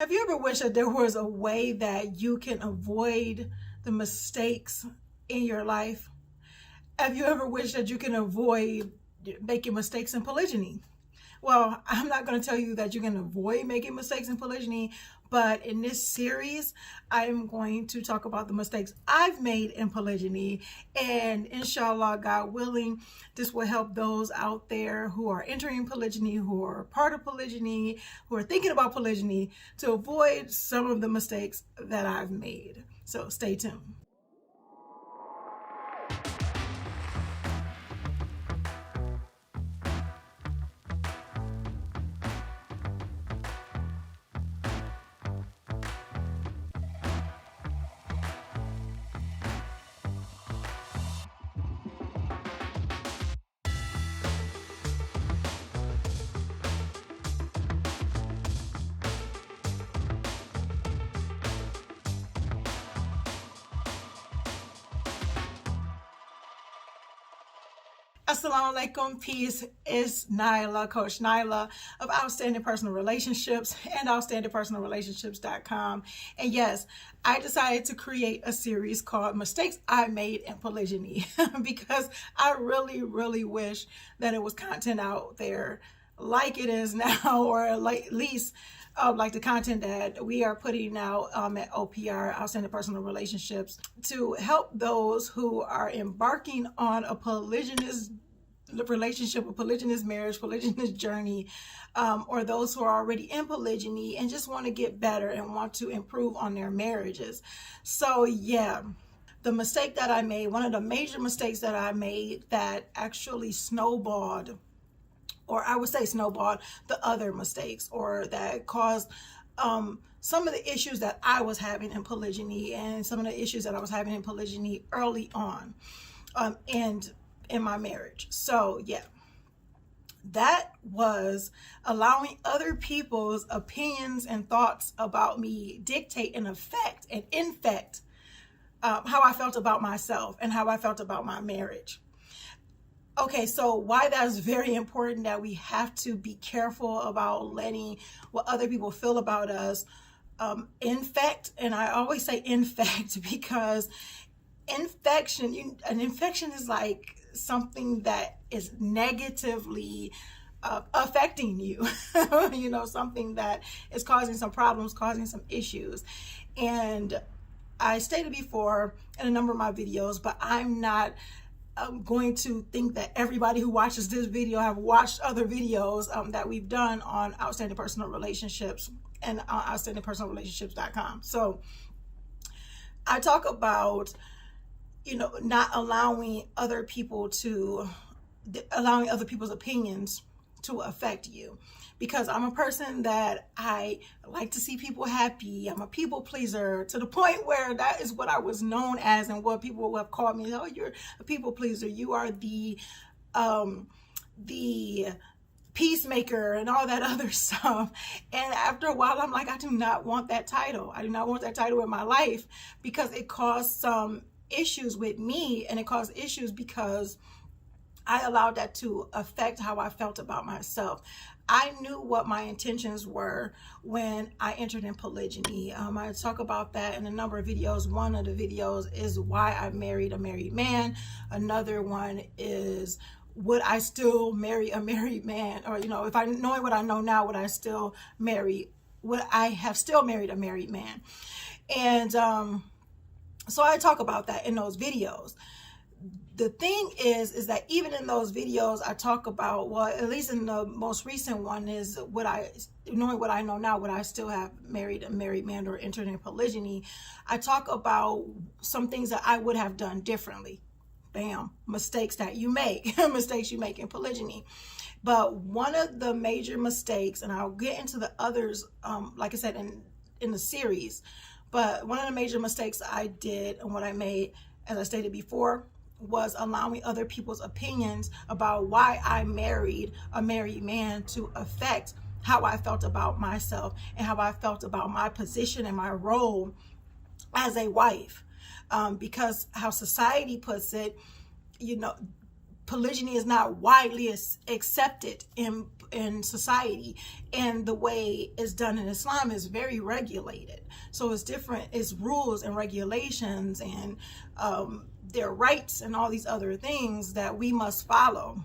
Have you ever wished that there was a way that you can avoid the mistakes in your life? Have you ever wished that you can avoid making mistakes in polygyny? Well, I'm not going to tell you that you can avoid making mistakes in polygyny, but in this series, I'm going to talk about the mistakes I've made in polygyny. And inshallah, God willing, this will help those out there who are entering polygyny, who are part of polygyny, who are thinking about polygyny, to avoid some of the mistakes that I've made. So stay tuned. Assalamu alaikum, peace. It's Nyla, Coach Nyla of Outstanding Personal Relationships and OutstandingPersonalRelationships.com. And yes, I decided to create a series called Mistakes I Made in Polygyny because I really wish that it was content out there like it is now, or like at least like the content that we are putting out at OPR, Outstanding Personal Relationships, to help those who are embarking on a polygynous relationship, a polygynous marriage, polygynous journey, or those who are already in polygyny and just want to get better and want to improve on their marriages. So yeah, the mistake that I made, one of the major mistakes that I made that actually snowballed, or I would say snowballed the other mistakes, or that caused some of the issues that I was having in polygyny, and some of the issues that I was having in polygyny early on and in my marriage. So yeah, that was allowing other people's opinions and thoughts about me dictate and affect and infect how I felt about myself and how I felt about my marriage. Okay, so why that's very important, that we have to be careful about letting what other people feel about us infect. And I always say infect because an infection is like something that is negatively affecting you, something that is causing some problems, causing some issues. And I stated before in a number of my videos, but I'm not going to think that everybody who watches this video have watched other videos that we've done on Outstanding Personal Relationships and on OutstandingPersonalRelationships.com. So I talk about, not allowing other people's opinions to affect you, because I'm a person that I like to see people happy. I'm a people pleaser to the point where that is what I was known as, and what people have called me. Oh, you're a people pleaser. You are the peacemaker and all that other stuff. And after a while, I'm like, I do not want that title. I do not want that title in my life, because it caused some issues with me, and it caused issues because I allowed that to affect how I felt about myself. I knew what my intentions were when I entered in polygyny. I talk about that in a number of videos. One of the videos is why I married a married man. Another one is, would I still marry a married man? Or, if I knowing what I know now, would I have still married a married man? And so I talk about that in those videos. The thing is that even in those videos, I talk about, well, at least in the most recent one, is knowing what I know now, would I still have married a married man or entered in polygyny? I talk about some things that I would have done differently. Bam, mistakes that you make, mistakes you make in polygyny. But one of the major mistakes, and I'll get into the others, like I said, in the series, but one of the major mistakes I did and what I made, as I stated before, was allowing other people's opinions about why I married a married man to affect how I felt about myself and how I felt about my position and my role as a wife. Because how society puts it, polygyny is not widely accepted in in society, and the way it's done in Islam is very regulated. So it's different, it's rules and regulations and their rights and all these other things that we must follow.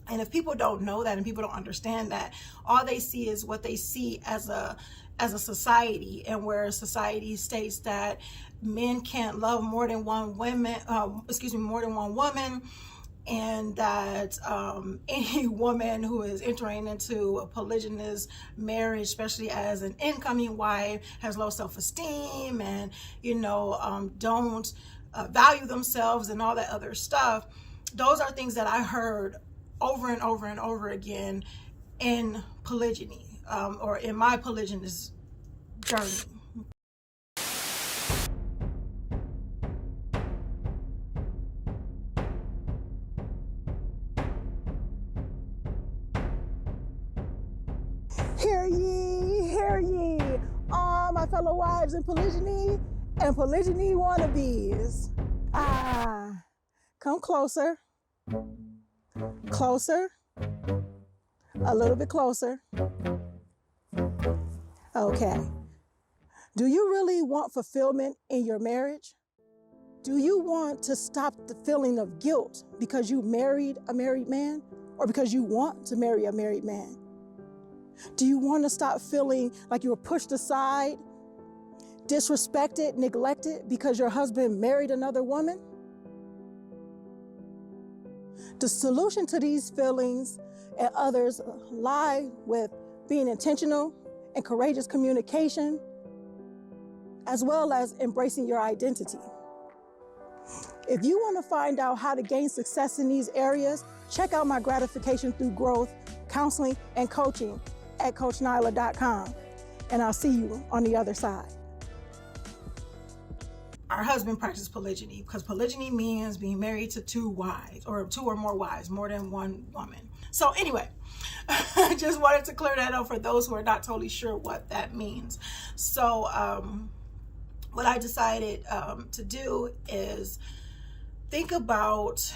And if people don't know that and people don't understand that, all they see is what they see as a society, and where society states that men can't love more than one woman, and that any woman who is entering into a polygynous marriage, especially as an incoming wife, has low self-esteem and don't value themselves and all that other stuff. Those are things that I heard over and over and over again in polygyny, or in my polygynous journey. Hear ye, all my fellow wives in polygyny and polygyny wannabes. Come closer, a little bit closer. Okay. Do you really want fulfillment in your marriage? Do you want to stop the feeling of guilt because you married a married man, or because you want to marry a married man? Do you want to stop feeling like you were pushed aside, disrespected, neglected because your husband married another woman? The solution to these feelings and others lie with being intentional and courageous communication, as well as embracing your identity. If you want to find out how to gain success in these areas, check out my gratification through growth, counseling, and coaching at CoachNyla.com, and I'll see you on the other side. Our husband practiced polygyny, because polygyny means being married to two wives, or two or more wives, more than one woman. So anyway, I just wanted to clear that up for those who are not totally sure what that means. So what I decided to do is think about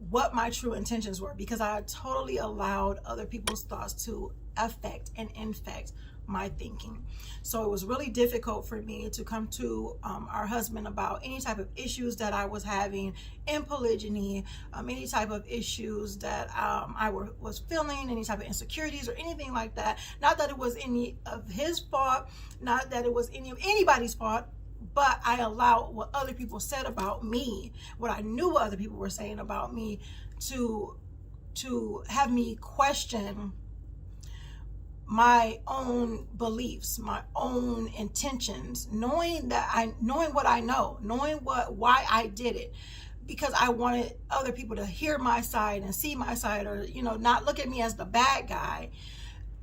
what my true intentions were, because I totally allowed other people's thoughts to affect and infect my thinking. So it was really difficult for me to come to our husband about any type of issues that I was having in polygyny, any type of issues that I was feeling, any type of insecurities or anything like that. Not that it was any of his fault, not that it was any of anybody's fault, but I allowed what other people said about me, what I knew what other people were saying about me, to have me question my own beliefs, my own intentions, knowing what I know, knowing why I did it, because I wanted other people to hear my side and see my side, or not look at me as the bad guy.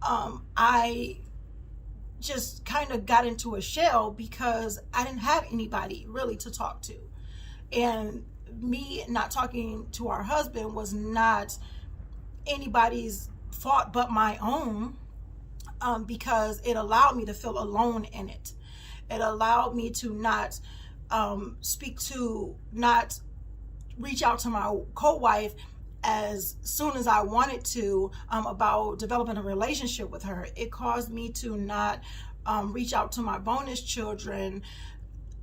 I just kind of got into a shell because I didn't have anybody really to talk to, and me not talking to our husband was not anybody's fault but my own. Because it allowed me to feel alone in it. It allowed me to not not reach out to my co-wife as soon as I wanted to about developing a relationship with her. It caused me to not reach out to my bonus children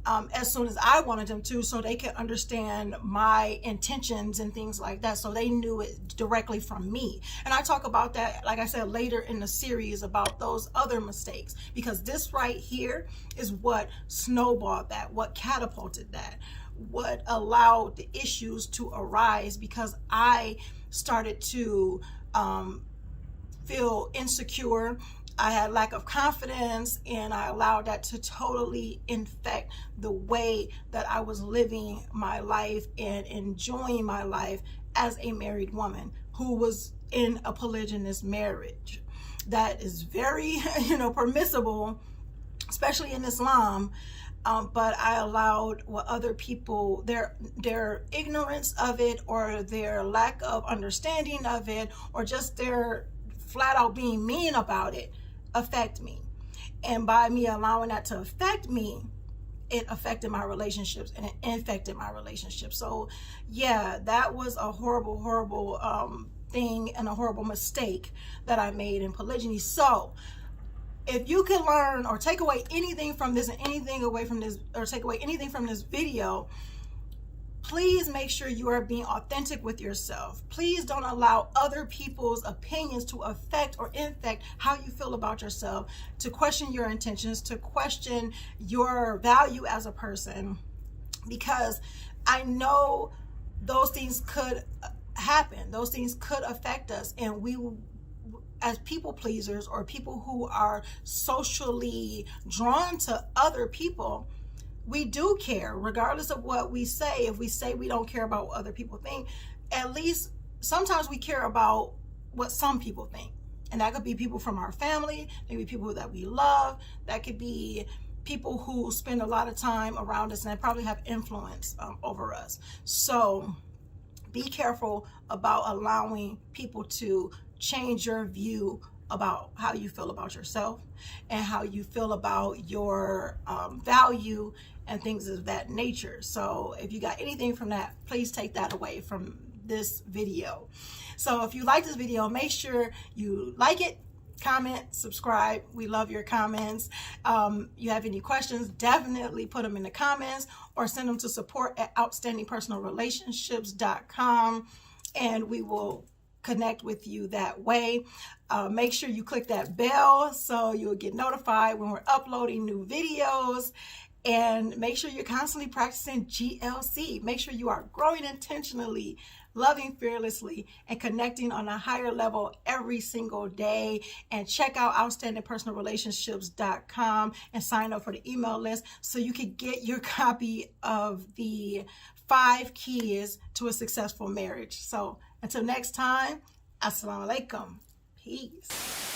as soon as I wanted them to, so they could understand my intentions and things like that, so they knew it directly from me. And I talk about that, like I said, later in the series, about those other mistakes, because this right here is what snowballed that, what catapulted that, what allowed the issues to arise, because I started to feel insecure. I had lack of confidence, and I allowed that to totally infect the way that I was living my life and enjoying my life as a married woman who was in a polygynous marriage. That is very, permissible, especially in Islam. But I allowed what other people, their ignorance of it, or their lack of understanding of it, or just their flat out being mean about it, affect me. And by me allowing that to affect me, it affected my relationships, and it infected my relationships. So yeah, that was a horrible thing and a horrible mistake that I made in polygyny. So if you can learn or take away anything from this and anything away from this, or take away anything from this video, please make sure you are being authentic with yourself. Please don't allow other people's opinions to affect or infect how you feel about yourself, to question your intentions, to question your value as a person, because I know those things could happen. Those things could affect us, and we, as people pleasers or people who are socially drawn to other people, we do care, regardless of what we say. If we say we don't care about what other people think, at least sometimes we care about what some people think. And that could be people from our family, maybe people that we love, that could be people who spend a lot of time around us and probably have influence over us. So be careful about allowing people to change your view about how you feel about yourself and how you feel about your value and things of that nature. So if you got anything from that, please take that away from this video. So if you like this video, make sure you like it, comment, subscribe. We love your comments. You have any questions, definitely put them in the comments or send them to support@outstandingpersonalrelationships.com, and we will connect with you that way. Make sure you click that bell so you'll get notified when we're uploading new videos, and make sure you're constantly practicing GLC. Make sure you are growing intentionally, loving fearlessly, and connecting on a higher level every single day. And check out outstandingpersonalrelationships.com and sign up for the email list so you can get your copy of the 5 keys to a successful marriage. So until next time, assalamu alaikum. Peace.